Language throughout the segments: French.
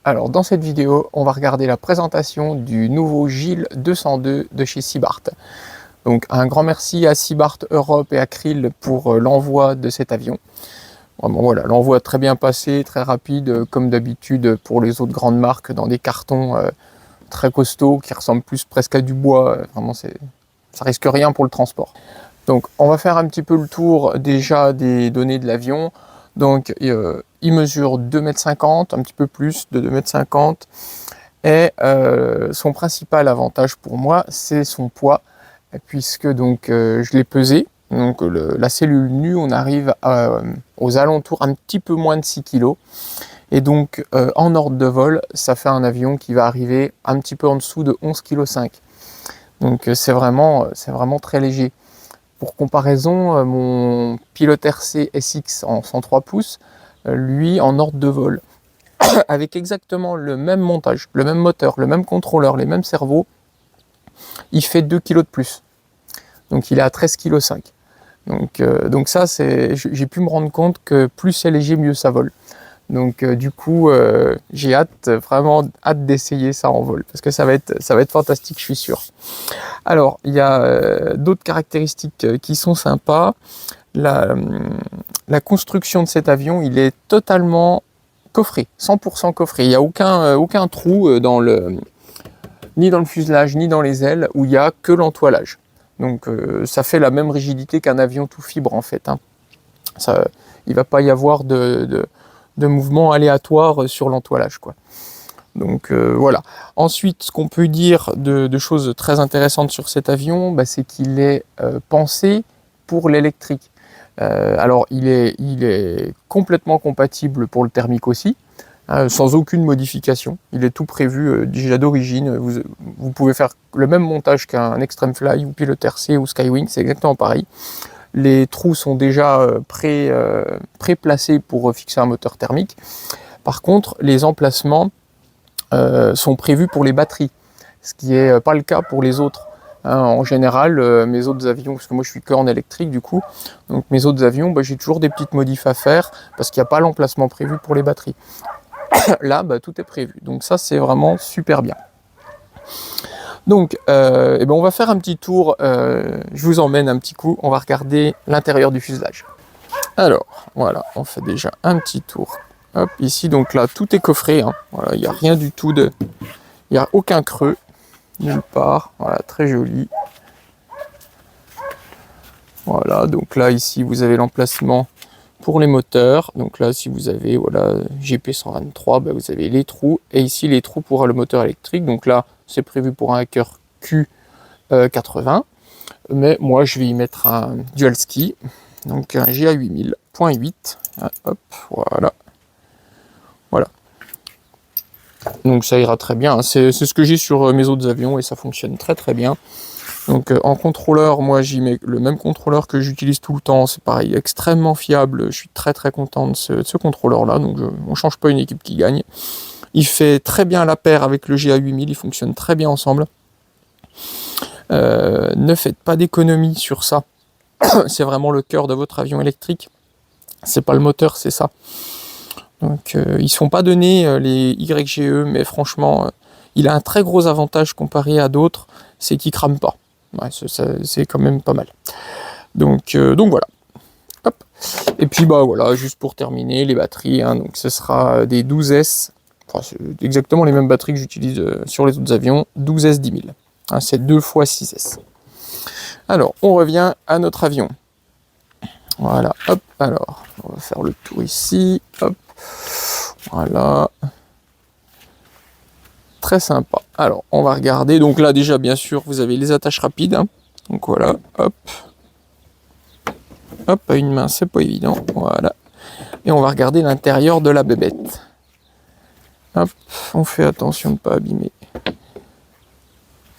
Alors dans cette vidéo, on va regarder la présentation du nouveau Gilles 202 de chez Seabart. Donc un grand merci à Seabart Europe et à Krill pour l'envoi de cet avion. Vraiment voilà, l'envoi très bien passé, très rapide, comme d'habitude pour les autres grandes marques, dans des cartons très costauds qui ressemblent plus presque à du bois. Vraiment, ça risque rien pour le transport. Donc on va faire un petit peu le tour déjà des données de l'avion. Donc il mesure 2,50 m, un petit peu plus de 2,50 m. Et son principal avantage pour moi, c'est son poids, puisque donc je l'ai pesé. Donc la cellule nue, on arrive aux alentours un petit peu moins de 6 kg. Et donc en ordre de vol, ça fait un avion qui va arriver un petit peu en dessous de 11,5 kg. Donc c'est vraiment très léger. Pour comparaison, mon Pilot RC SX en 103 pouces, lui en ordre de vol, avec exactement le même montage, le même moteur, le même contrôleur, les mêmes cerveaux, il fait 2 kg de plus. Donc il est à 13,5 kg. Donc ça, j'ai pu me rendre compte que plus c'est léger, mieux ça vole. Donc du coup, j'ai vraiment hâte d'essayer ça en vol, parce que ça va être fantastique, je suis sûr. Alors, il y a d'autres caractéristiques qui sont sympas. La construction de cet avion, il est totalement coffré, 100% coffré. Il n'y a aucun trou ni dans le fuselage, ni dans les ailes, où il n'y a que l'entoilage. Donc ça fait la même rigidité qu'un avion tout fibre en fait. Hein. Il ne va pas y avoir de mouvements aléatoires sur l'entoilage, quoi. Donc voilà. Ensuite, ce qu'on peut dire de choses très intéressantes sur cet avion, c'est qu'il est pensé pour l'électrique. Alors il est complètement compatible pour le thermique aussi, sans aucune modification. Il est tout prévu déjà d'origine. Vous pouvez faire le même montage qu'un Extreme Fly ou Pilot RC ou Skywing, c'est exactement pareil. Les trous sont déjà pré-placés pour fixer un moteur thermique. Par contre, les emplacements sont prévus pour les batteries, ce qui n'est pas le cas pour les autres. En général, mes autres avions, parce que moi je suis que en électrique du coup, donc mes autres avions, j'ai toujours des petites modifs à faire parce qu'il n'y a pas l'emplacement prévu pour les batteries. Là, tout est prévu, donc ça c'est vraiment super bien. Donc, on va faire un petit tour, je vous emmène un petit coup, on va regarder l'intérieur du fuselage. Alors, voilà, on fait déjà un petit tour. Hop, ici, donc là, tout est coffré, hein. Voilà, il n'y a rien du tout il n'y a aucun creux, nulle part. Voilà, très joli. Voilà, donc là, ici, vous avez l'emplacement pour les moteurs. Donc là, si vous avez, voilà, GP123, vous avez les trous. Et ici, les trous pour le moteur électrique. Donc là, c'est prévu pour un hacker Q80. Mais moi, je vais y mettre un dual ski. Donc un GA8000.8. Hop, voilà. Voilà. Donc ça ira très bien. C'est ce que j'ai sur mes autres avions et ça fonctionne très très bien. Donc en contrôleur, moi j'y mets le même contrôleur que j'utilise tout le temps. C'est pareil, extrêmement fiable. Je suis très très content de ce contrôleur-là. Donc on ne change pas une équipe qui gagne. Il fait très bien la paire avec le GA8000. Il fonctionne très bien ensemble. Ne faites pas d'économie sur ça. C'est vraiment le cœur de votre avion électrique. C'est pas le moteur, c'est ça. Donc ils ne sont pas donnés les YGE, mais franchement, il a un très gros avantage comparé à d'autres, c'est qu'il ne crame pas. Ouais, c'est quand même pas mal. Donc voilà. Hop. Et puis voilà, juste pour terminer, les batteries, hein, donc ce sera des 12S, enfin, c'est exactement les mêmes batteries que j'utilise sur les autres avions, 12S 10000. Hein, c'est 2 x 6S. Alors, on revient à notre avion. Voilà, hop, alors, on va faire le tour ici, hop. Voilà, très sympa. Alors on va regarder, donc là déjà bien sûr vous avez les attaches rapides, hein. Donc voilà, hop, hop, à une main c'est pas évident, voilà. Et on va regarder l'intérieur de la bébête. Hop, on fait attention de ne pas abîmer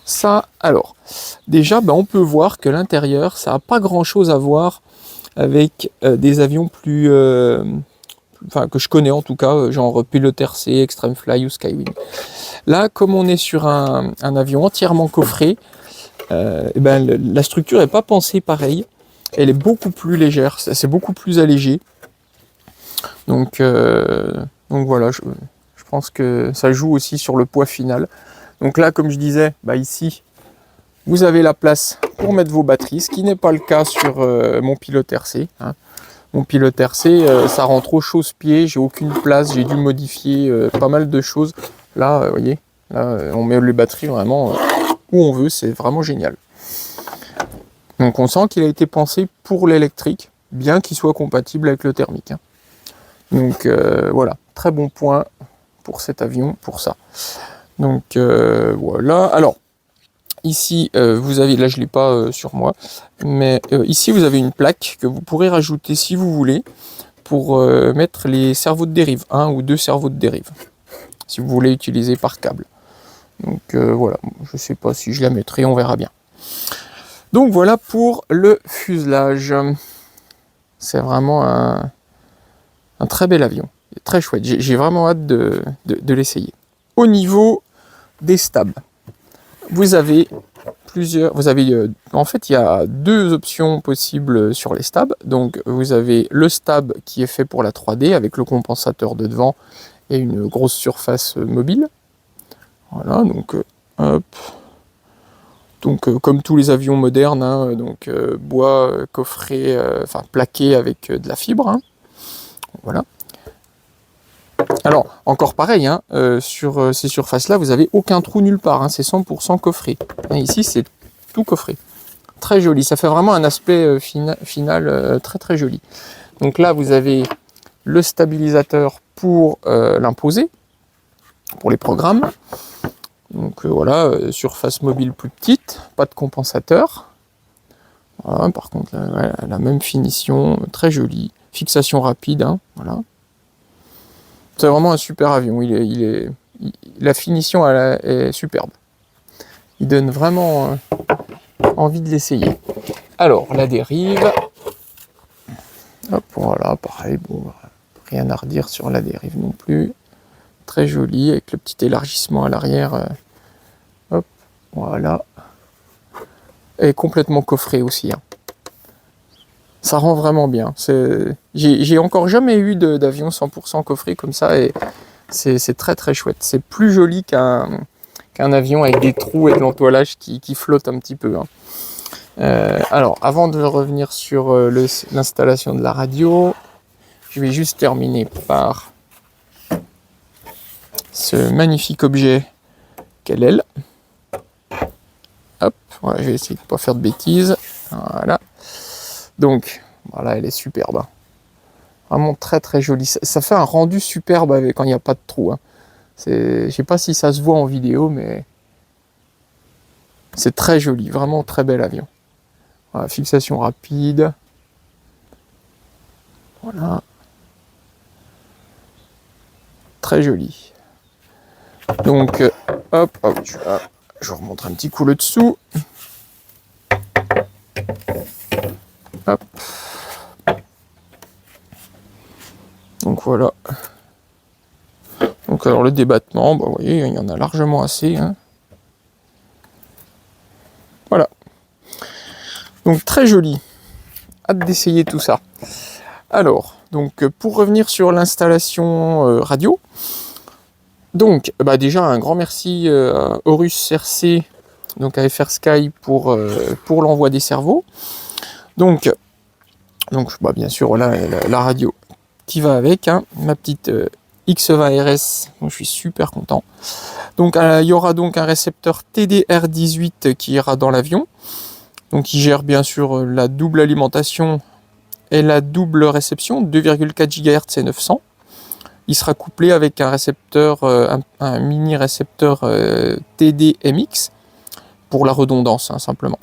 ça. Alors déjà on peut voir que l'intérieur ça n'a pas grand chose à voir avec des avions plus que je connais en tout cas, genre Pilot RC, Extreme Fly ou Skywing. Là, comme on est sur un avion entièrement coffré, la structure n'est pas pensée pareil. Elle est beaucoup plus légère, c'est beaucoup plus allégé. Donc voilà, je pense que ça joue aussi sur le poids final. Donc là, comme je disais, bah ici, vous avez la place pour mettre vos batteries, ce qui n'est pas le cas sur mon pilote RC. Hein. Mon pilote RC, ça rend trop chausse-pied, j'ai aucune place, j'ai dû modifier pas mal de choses. Là, vous voyez, là, on met les batteries vraiment où on veut, c'est vraiment génial. Donc on sent qu'il a été pensé pour l'électrique, bien qu'il soit compatible avec le thermique. Hein. Donc voilà, très bon point pour cet avion, pour ça. Donc voilà, alors ici vous avez, là je ne l'ai pas sur moi, mais ici vous avez une plaque que vous pourrez rajouter si vous voulez pour mettre les cerveaux de dérive, un ou deux cerveaux de dérive, si vous voulez utiliser par câble. Donc voilà, je ne sais pas si je la mettrai, on verra bien. Donc voilà pour le fuselage. C'est vraiment un très bel avion, très chouette. J'ai vraiment hâte de l'essayer. Au niveau des stabs, vous avez plusieurs. En fait, il y a deux options possibles sur les stabs. Donc vous avez le stab qui est fait pour la 3D avec le compensateur de devant et une grosse surface mobile. Voilà, donc hop. Donc comme tous les avions modernes, hein, donc bois coffré, enfin plaqué avec de la fibre. Hein. Voilà. Alors encore pareil, hein, sur ces surfaces-là, vous n'avez aucun trou nulle part. Hein, c'est 100% coffré. Et ici, c'est tout coffré. Très joli. Ça fait vraiment un aspect final très très joli. Donc là, vous avez le stabilisateur pour l'imposer, pour les programmes. Donc voilà, surface mobile plus petite, pas de compensateur. Voilà, par contre, là, la même finition, très jolie. Fixation rapide, hein, voilà. C'est vraiment un super avion. La finition est superbe. Il donne vraiment envie de l'essayer. Alors, la dérive. Hop, voilà, pareil, bon, rien à redire sur la dérive non plus. Très joli, avec le petit élargissement à l'arrière. Hop, voilà. Et complètement coffré aussi. Hein. Ça rend vraiment bien. J'ai encore jamais eu d'avion 100% coffré comme ça et c'est très très chouette. C'est plus joli qu'un avion avec des trous et de l'entoilage qui flotte un petit peu. Hein. Alors, avant de revenir sur l'installation de la radio, je vais juste terminer par ce magnifique objet qu'est l'aile. Hop, voilà, je vais essayer de ne pas faire de bêtises. Voilà. Donc, voilà, elle est superbe. Hein. Vraiment très très jolie. Ça fait un rendu superbe quand il n'y a pas de trou. Hein. Je ne sais pas si ça se voit en vidéo, mais c'est très joli. Vraiment très bel avion. Voilà, fixation rapide. Voilà. Très joli. Donc, hop, je vous remonte un petit coup le dessous. Hop. Donc voilà. Donc alors le débattement, bah, vous voyez, il y en a largement assez. Hein. Voilà. Donc très joli. Hâte d'essayer tout ça. Alors, donc pour revenir sur l'installation radio, donc bah, déjà un grand merci à Horus RC, donc à FR Sky pour l'envoi des cerveaux. Donc bah, bien sûr, voilà la radio qui va avec, hein, ma petite X20 RS, donc je suis super content. Donc il y aura donc un récepteur TDR18 qui ira dans l'avion, donc il gère bien sûr la double alimentation et la double réception, 2,4 GHz et 900. Il sera couplé avec un récepteur, un mini récepteur TDMX pour la redondance, hein, simplement.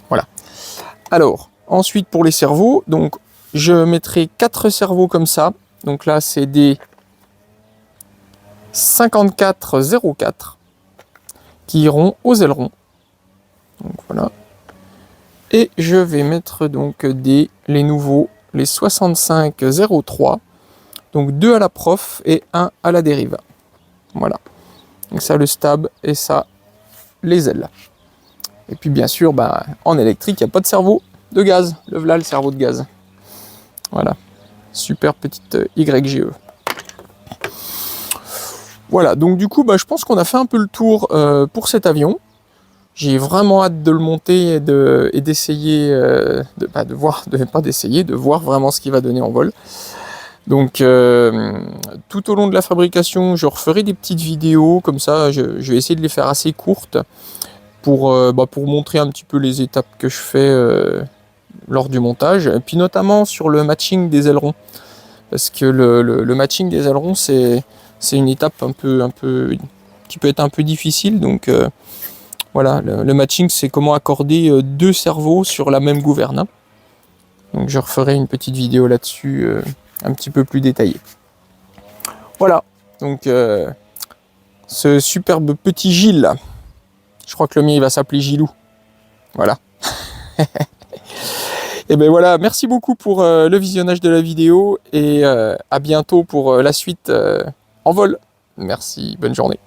Voilà. Alors, ensuite pour les cerveaux, donc je mettrai 4 cerveaux comme ça. Donc là, c'est des 5404 qui iront aux ailerons. Donc voilà. Et je vais mettre donc les nouveaux, les 6503. Donc 2 à la prof et 1 à la dérive. Voilà. Donc ça le stab et ça les ailes. Et puis bien sûr, bah, en électrique, il n'y a pas de cerveau de gaz. Le cerveau de gaz. Voilà. Super petite YGE. Voilà, donc du coup, je pense qu'on a fait un peu le tour pour cet avion. J'ai vraiment hâte de le monter et d'essayer, de voir, pas d'essayer, de voir vraiment ce qu'il va donner en vol. Donc tout au long de la fabrication, je referai des petites vidéos comme ça. Je vais essayer de les faire assez courtes pour montrer un petit peu les étapes que je fais lors du montage. Et puis notamment sur le matching des ailerons. Parce que le matching des ailerons, c'est une étape qui peut être un peu difficile. Donc voilà, le matching, c'est comment accorder deux cerveaux sur la même gouverne. Donc je referai une petite vidéo là-dessus, un petit peu plus détaillée. Voilà, donc ce superbe petit Gilles, je crois que le mien il va s'appeler Gilou. Voilà. Et ben voilà, merci beaucoup pour le visionnage de la vidéo et à bientôt pour la suite en vol. Merci, bonne journée.